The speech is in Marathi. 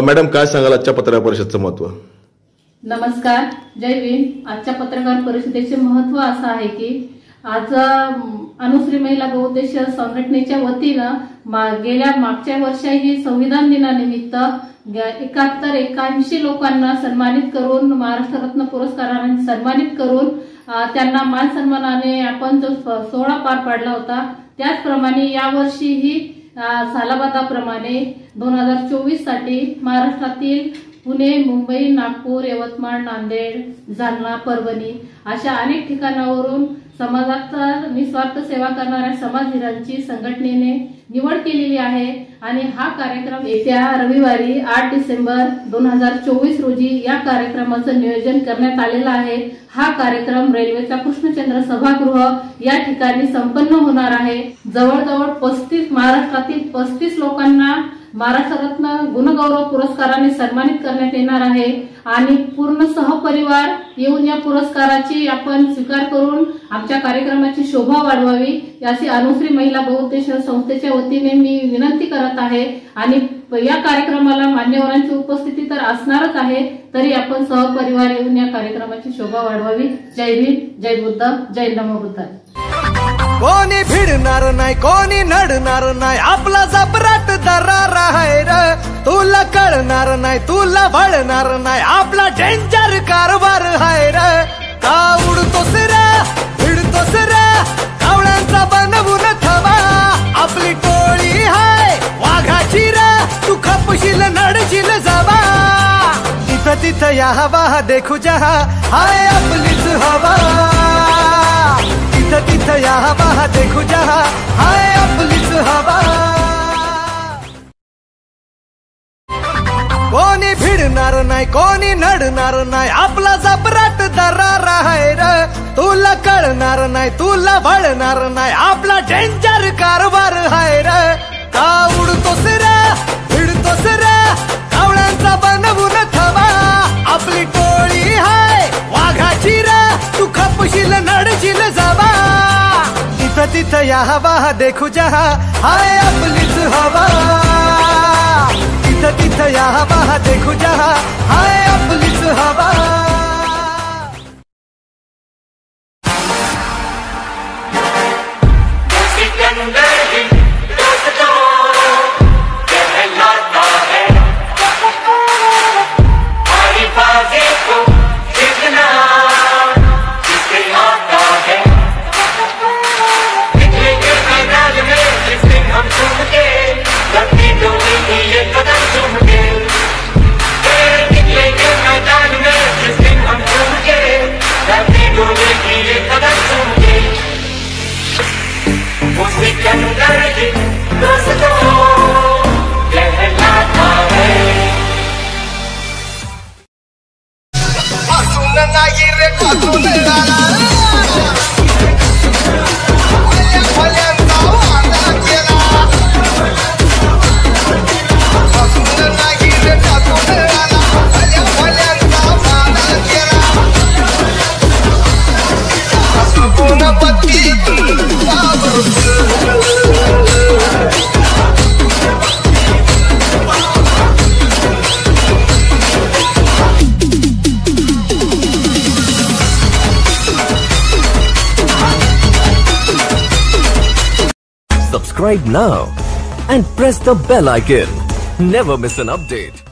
मॅडम, काय सांगाल आजच्या पत्रकार परिषदेचं महत्व? नमस्कार, जय भीम. आजच्या पत्रकार परिषदेचे महत्व असं आहे की आज अनुश्री महिला बहुउद्देशीय संघटनेच्या वतीनं मागच्या वर्षी संविधान दिनानिमित्त 81 लोकांना सन्मानित करून महाराष्ट्र रत्न पुरस्काराने सन्मानित करून त्यांना मान सन्मानाने आपण जो सोहळा पार पाडला होता, त्याचप्रमाणे यावर्षीही सालाबादाप्रमाणे 2024 साठी महाराष्ट्रातील पुणे, मुंबई, नागपूर, यवतमाळ, नांदेड, जालना, परभणी अशा अनेक ठिकाणावरून समाजाचा निस्वार्थ सेवा करणाऱ्या समाजहितांची संघटनेने निवड केलेली आहे आणि हा कार्यक्रम येत्या रविवारी 8 डिसेंबर 2024 रोजी या कार्यक्रमाचं नियोजन करण्यात आलेलं आहे. हा कार्यक्रम रेल्वेचा कृष्णचंद्र सभागृह या ठिकाणी संपन्न होणार आहे. जवळजवळ महाराष्ट्रातील 35 लोकांना महाराष्ट्र रत्न गुणगौरव पुरस्काराने सन्मानित करण्यात येणार आहे आणि पूर्ण सहपरिवार येऊन या पुरस्काराची आपण स्वीकार करून आमच्या कार्यक्रमाची शोभा वाढवावी अशी अनुश्री महिला बहुउद्देशीय संस्थेच्या वतीने मी विनंती करत आहे. आणि या कार्यक्रमाला मान्यवरांची उपस्थिती तर असणारच आहे, तरी आपण सहपरिवार येऊन या कार्यक्रमाची शोभा वाढवावी. जय भीम, जय बुद्ध, जय नमो बुद्धाय. कोणी भिडणार नाही, कोणी नडणार नाही, आपला जबराट दरार आहे रे. तुला कळणार नाही, तुला भळणार नाही, आपला डेंजर कारभार आहे रे. का उडतोस रे, भिडतोस रे, कावळ्यांचा बनवून थवा. आपली टोळी हाय वाघाची रे, तू खपशील नडशील जावा. तिथं तिथं या हवा देखू जहा, हाय आपलीच हवा. तिथं या हवा देखू जहा, हाय आपलीच हवा. कोणी भिडणार नाही, कोणी नडणार नाही, आपला जबराट दरार आहे रे. तुला कळणार नाही, तुला भळणार नाही, आपला डेंजर कारभार आहे रे. का उडतोस रे, भिडतोस रे, कावळ्यांचा बनवून थवा. आपली टोळी हाय वाघाची रे, तू खपशील नडशील जावा. तिथं या हवा देखू जहा, हाय आपलीच हवा. तिथं या हवा देखू जहा, हाय आपलीच हवा. Subscribe now and press the bell icon. Never miss an update.